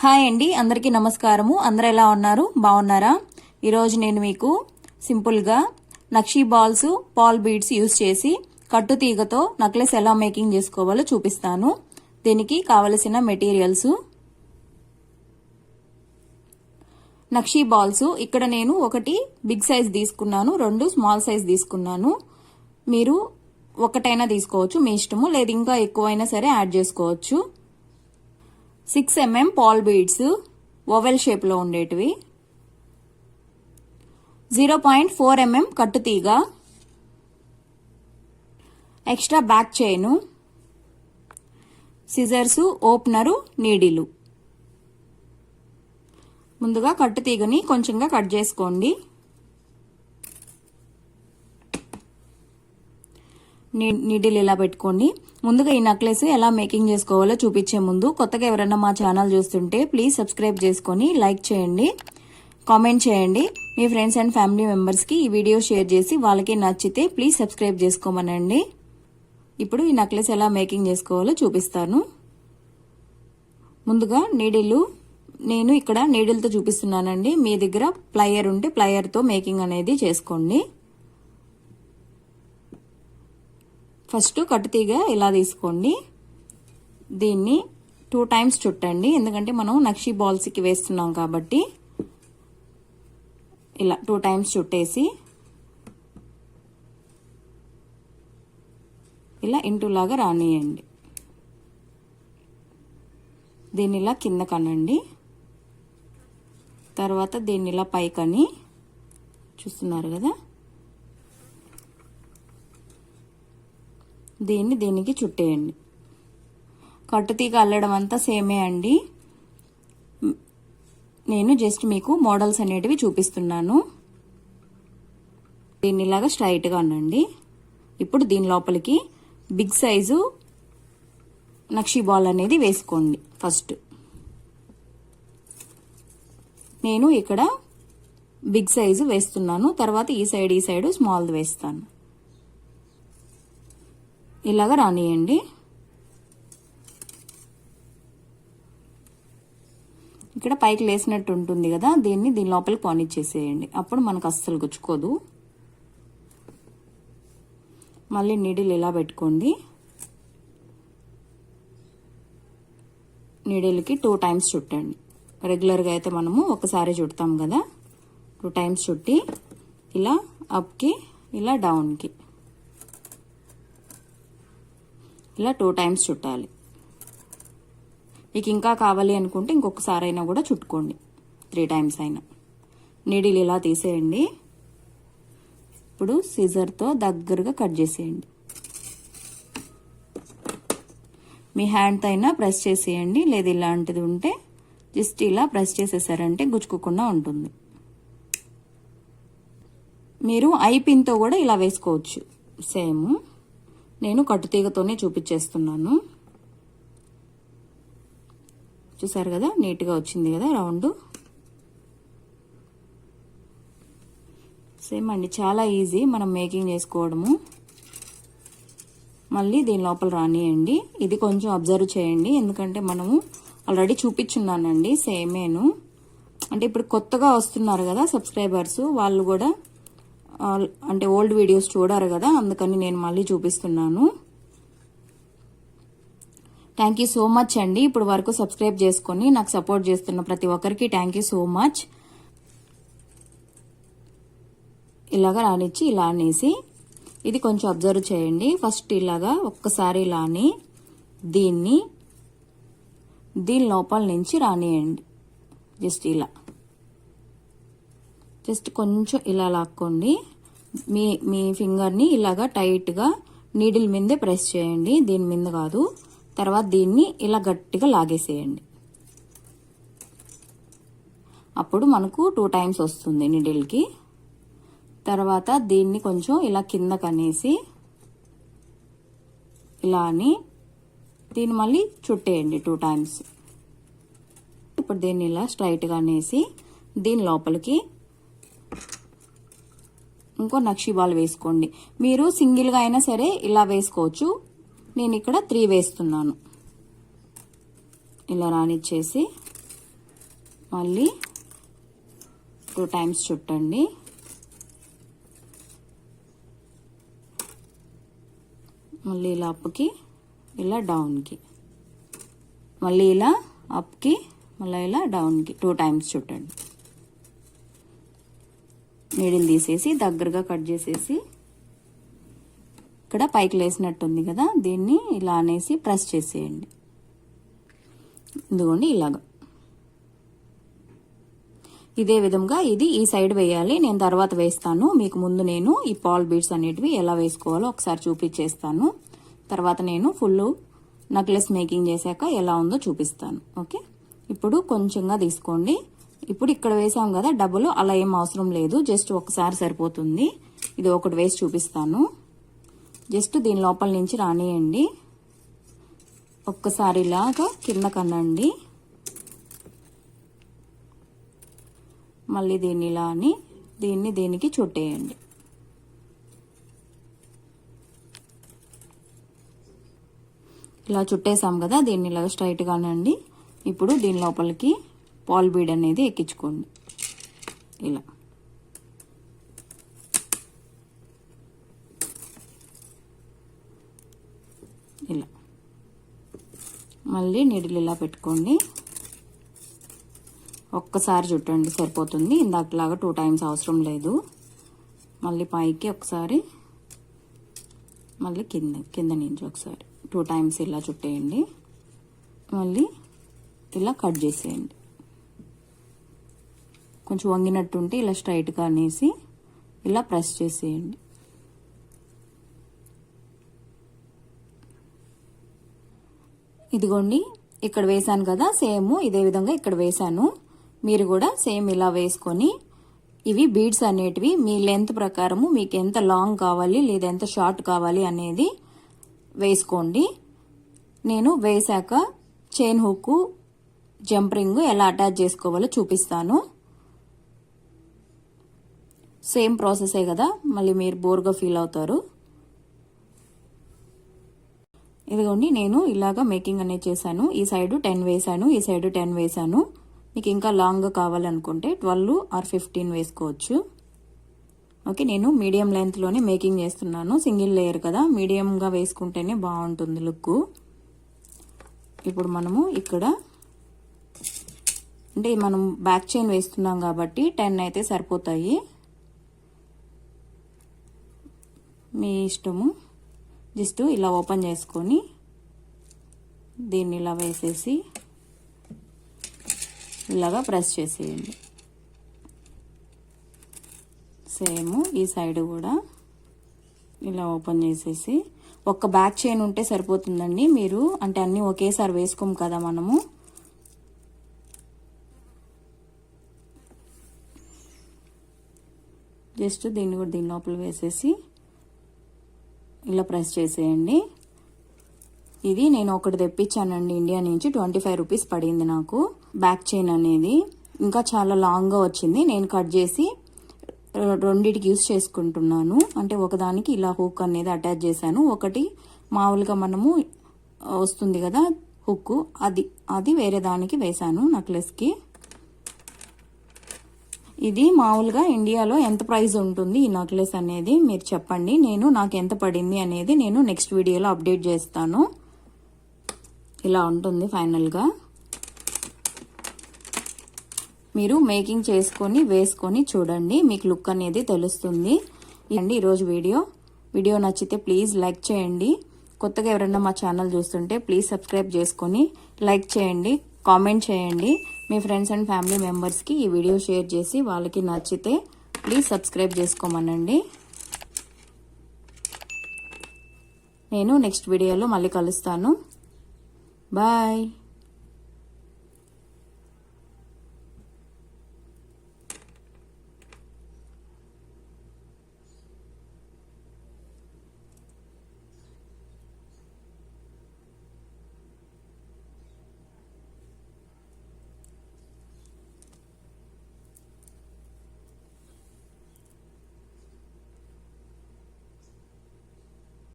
Hi అండి, అందరికీ నమస్కారము. అందరూ ఎలా ఉన్నారు? బాగున్నారా? ఈరోజు నేను మీకు సింపుల్గా నక్షీ బాల్స్, పాల్ బీడ్స్ యూజ్ చేసి కట్టు తీగతో నెక్లెస్ ఎలా మేకింగ్ చేసుకోవాలో చూపిస్తాను. దీనికి కావలసిన మెటీరియల్స్: నక్షీ బాల్స్. ఇక్కడ నేను ఒకటి బిగ్ సైజ్ తీసుకున్నాను, 2 స్మాల్ సైజ్ తీసుకున్నాను. మీరు ఒకటైనా తీసుకోవచ్చు, మీ ఇష్టము. లేదు ఇంకా ఎక్కువైనా సరే యాడ్ చేసుకోవచ్చు. 6 mm pearl beads, oval shape లో ఉండేటివి. 0.4 mm కట్టు తీగ, extra back chain, scissors, opener, needle. ముందుగా కట్టు తీగని కొంచెంగా కట్ చేసుకోండి. నీడిల్ ఇలా పెట్టుకోండి. ముందుగా ఈ నెక్లెస్ ఎలా మేకింగ్ చేసుకోవాలో చూపించే ముందు కొత్తగా ఎవరైనా మా ఛానల్ చూస్తుంటే ప్లీజ్ సబ్స్క్రైబ్ చేసుకొని లైక్ చేయండి, కామెంట్ చేయండి. మీ ఫ్రెండ్స్ అండ్ ఫ్యామిలీ మెంబర్స్కి ఈ వీడియో షేర్ చేసి వాళ్ళకి నచ్చితే ప్లీజ్ సబ్స్క్రైబ్ చేసుకోమనండి. ఇప్పుడు ఈ నెక్లెస్ ఎలా మేకింగ్ చేసుకోవాలో చూపిస్తాను. ముందుగా నీడిల్, నేను ఇక్కడ నీడిల్తో చూపిస్తున్నానండి. మీ దగ్గర ప్లయర్ ఉంటే ప్లయర్తో మేకింగ్ అనేది చేసుకోండి. ఫస్ట్ కట్టు తీగ ఇలా తీసుకోండి. దీన్ని 2 times చుట్టండి, ఎందుకంటే మనం నక్షీ బాల్స్కి వేస్తున్నాం కాబట్టి. ఇలా 2 times చుట్టేసి ఇలా ఇంటూ లాగా రానియండి. దీన్ని ఇలా కింద కనండి. తర్వాత దీన్ని ఇలా పైకని, చూస్తున్నారు కదా, దీనికి చుట్టేయండి. కట్టుతీగ అల్లడం అంతా సేమే అండి. నేను జస్ట్ మీకు మోడల్స్ అనేటివి చూపిస్తున్నాను. దీన్ని ఇలాగా స్ట్రైట్గా అనండి. ఇప్పుడు దీని లోపలికి బిగ్ సైజు నక్షీ బాల్ అనేది వేసుకోండి. ఫస్ట్ నేను ఇక్కడ బిగ్ సైజు వేస్తున్నాను, తర్వాత ఈ సైడ్ స్మాల్ది వేస్తాను. ఇలాగా రానియండి. ఇక్కడ పైకి లేసినట్టు ఉంటుంది కదా, దీన్ని దీని లోపలికి పోనిచ్చేసేయండి. అప్పుడు మనకు అస్సలు గుచ్చుకోదు. మళ్ళీ నీడిల్ ఇలా పెట్టుకోండి. నీడిల్కి 2 times చుట్టండి. రెగ్యులర్గా అయితే మనము ఒకసారి చుడతాం కదా, 2 times చుట్టి ఇలా అప్కి, ఇలా డౌన్కి, ఇలా 2 times చుట్టాలి. మీకు ఇంకా కావాలి అనుకుంటే ఇంకొకసారి అయినా కూడా చుట్టుకోండి, 3 times అయినా. నీడిల్ ఇలా తీసేయండి. ఇప్పుడు సిజర్తో దగ్గరగా కట్ చేసేయండి. మీ హ్యాండ్తో అయినా ప్రెస్ చేసేయండి, లేదు ఇలాంటిది ఉంటే జస్ట్ ఇలా ప్రెస్ చేసేసారంటే గుచ్చుకోకుండా ఉంటుంది. మీరు ఐ పిన్తో కూడా ఇలా వేసుకోవచ్చు, సేమ్. నేను కట్టుతీగతోనే చూపించేస్తున్నాను. చూసారు కదా, నీట్గా వచ్చింది కదా రౌండ్. సేమ్ అండి, చాలా ఈజీ మనం మేకింగ్ చేసుకోవడము. మళ్ళీ దీని లోపల రానియండి. ఇది కొంచెం అబ్జర్వ్ చేయండి, ఎందుకంటే మనము ఆల్రెడీ చూపించున్నానండి సేమేను. అంటే ఇప్పుడు కొత్తగా వస్తున్నారు కదా సబ్స్క్రైబర్స్, వాళ్ళు కూడా అంటే ఓల్డ్ వీడియోస్ చూడారు కదా, అందుకని నేను మళ్ళీ చూపిస్తున్నాను. థ్యాంక్ యూ సో మచ్ అండి. ఇప్పుడు వరకు సబ్స్క్రైబ్ చేసుకొని నాకు సపోర్ట్ చేస్తున్న ప్రతి ఒక్కరికి థ్యాంక్ యూ సో మచ్. ఇలాగా రానిచ్చి ఇలా అనేసి ఇది కొంచెం అబ్జర్వ్ చేయండి. ఫస్ట్ ఇలాగా ఒక్కసారి ఇలా అని దీన్ని దీని లోపల నుంచి రానియండి. జస్ట్ ఇలా, జస్ట్ కొంచెం ఇలా లాక్కోండి. మీ ఫింగర్ని ఇలాగా టైట్గా నీడిల్ మీదే ప్రెస్ చేయండి, దీని మీద కాదు. తర్వాత దీన్ని ఇలా గట్టిగా లాగేసేయండి. అప్పుడు మనకు 2 times వస్తుంది నీడిల్కి. తర్వాత దీన్ని కొంచెం ఇలా కింద కనేసి ఇలా అని దీన్ని మళ్ళీ చుట్టేయండి 2 times. ఇప్పుడు దీన్ని ఇలా స్ట్రైట్గా అనేసి దీని లోపలికి ఇంకో నక్షీ బాల్ వేసుకోండి. మీరు సింగిల్గా అయినా సరే ఇలా వేసుకోవచ్చు. నేను ఇక్కడ 3 వేస్తున్నాను. ఇలా రానిచ్చేసి మళ్ళీ 2 టైమ్స్ చుట్టండి. మళ్ళీ ఇలా అప్కి, ఇలా డౌన్కి, మళ్ళీ ఇలా అప్కి, మళ్ళీ ఇలా డౌన్కి 2 టైమ్స్ చుట్టండి. నీడిల్ తీసేసి దగ్గరగా కట్ చేసేసి ఇక్కడ పైకి లేసినట్టుంది కదా, దీన్ని ఇలా అనేసి ప్రెస్ చేసేయండి. ఇదిగోండి ఇలాగా. ఇదే విధంగా ఇది ఈ సైడ్ వేయాలి, నేను తర్వాత వేస్తాను. మీకు ముందు నేను ఈ పాల్ బీడ్స్ అనేటివి ఎలా వేసుకోవాలో ఒకసారి చూపించేస్తాను. తర్వాత నేను ఫుల్ నెక్లెస్ మేకింగ్ చేశాక ఎలా ఉందో చూపిస్తాను. ఓకే, ఇప్పుడు కొంచెంగా తీసుకోండి. ఇప్పుడు ఇక్కడ వేసాం కదా డబ్బులు, అలా ఏం అవసరం లేదు, జస్ట్ ఒకసారి సరిపోతుంది. ఇది ఒకటి వేసి చూపిస్తాను. జస్ట్ దీని లోపల నుంచి రానియండి. ఒక్కసారి ఇలాగా కింద కనండి. మళ్ళీ దీన్ని ఇలా అని దీన్ని దీనికి చుట్టేయండి. ఇలా చుట్టేసాం కదా, దీన్ని ఇలా స్ట్రైట్గా అనండి. ఇప్పుడు దీని లోపలికి పాల్ బీడ్ అనేది ఎక్కించుకోండి. ఇలా ఇలా మళ్ళీ నీడిల్ ఇలా పెట్టుకోండి. ఒక్కసారి చుట్టండి సరిపోతుంది, ఇందాకలాగా 2 టైమ్స్ అవసరం లేదు. మళ్ళీ పైకి ఒకసారి, మళ్ళీ కింద నుంచి ఒకసారి 2 టైమ్స్ ఇలా చుట్టేయండి. మళ్ళీ ఇలా కట్ చేసేయండి. కొంచెం వంగినట్టుంటే ఇలా స్ట్రైట్గా అనేసి ఇలా ప్రెస్ చేసేయండి. ఇదిగోండి ఇక్కడ వేసాను కదా, సేమ్ ఇదే విధంగా ఇక్కడ వేసాను. మీరు కూడా సేమ్ ఇలా వేసుకొని, ఇవి బీడ్స్ అనేటివి మీ లెంత్ ప్రకారము మీకు ఎంత లాంగ్ కావాలి లేదా ఎంత షార్ట్ కావాలి అనేది వేసుకోండి. నేను వేసాక చైన్ హుక్, జంప్ రింగ్ ఎలా అటాచ్ చేసుకోవాలో చూపిస్తాను. సేమ్ ప్రాసెసే కదా, మళ్ళీ మీరు బోర్గా ఫీల్ అవుతారు. ఇదిగోండి నేను ఇలాగా మేకింగ్ అనేది చేశాను. ఈ సైడ్ 10 వేసాను, ఈ సైడ్ 10 వేసాను. మీకు ఇంకా లాంగ్ కావాలనుకుంటే 12 ఆర్ 15 వేసుకోవచ్చు. ఓకే, నేను మీడియం లెంత్లోనే మేకింగ్ చేస్తున్నాను. సింగిల్ లేయర్ కదా, మీడియంగా వేసుకుంటేనే బాగుంటుంది లుక్. ఇప్పుడు మనము ఇక్కడ అంటే మనం బ్యాక్ చైన్ వేస్తున్నాం కాబట్టి 10 అయితే సరిపోతాయి, మీ ఇష్టము. జస్ట్ ఇలా ఓపెన్ చేసుకొని దీన్ని ఇలా వేసేసి ఇలాగా ప్రెస్ చేసేయండి. సేమ్ ఈ సైడ్ కూడా ఇలా ఓపెన్ చేసేసి, ఒక్క బ్యాక్ చైన్ ఉంటే సరిపోతుందండి. మీరు అంటే అన్నీ ఒకేసారి వేసుకోము కదా మనము. జస్ట్ దీన్ని కూడా దీని లోపల వేసేసి ఇలా ప్రెస్ చేసేయండి. ఇది నేను ఒకటి తెప్పించానండి ఇండియా నుంచి, 25 రూపీస్ పడింది నాకు. బ్యాక్ చైన్ అనేది ఇంకా చాలా లాంగ్గా వచ్చింది. నేను కట్ చేసి రెండిటికి యూస్ చేసుకుంటున్నాను. అంటే ఒకదానికి ఇలా హుక్ అనేది అటాచ్ చేశాను, ఒకటి మామూలుగా మనము వస్తుంది కదా హుక్, అది వేరే దానికి వేశాను నెక్లెస్కి. ఇది మామూలుగా ఇండియాలో ఎంత ప్రైస్ ఉంటుంది ఈ నెక్లెస్ అనేది మీరు చెప్పండి. నాకు ఎంత పడింది అనేది నేను నెక్స్ట్ వీడియోలో అప్డేట్ చేస్తాను. ఇలా ఉంటుంది ఫైనల్గా. మీరు మేకింగ్ చేసుకొని వేసుకొని చూడండి, మీకు లుక్ అనేది తెలుస్తుంది. అండి ఈరోజు వీడియో నచ్చితే ప్లీజ్ లైక్ చేయండి. కొత్తగా ఎవరైనా మా ఛానల్ చూస్తుంటే ప్లీజ్ సబ్స్క్రైబ్ చేసుకొని లైక్ చేయండి, కామెంట్ చేయండి. మీ ఫ్రెండ్స్ అండ్ ఫ్యామిలీ మెంబర్స్కి ఈ వీడియో షేర్ చేసి వాళ్ళకి నచ్చితే ప్లీజ్ సబ్స్క్రైబ్ చేసుకోమనండి. నేను నెక్స్ట్ వీడియోలో మళ్ళీ కలుస్తాను. బాయ్.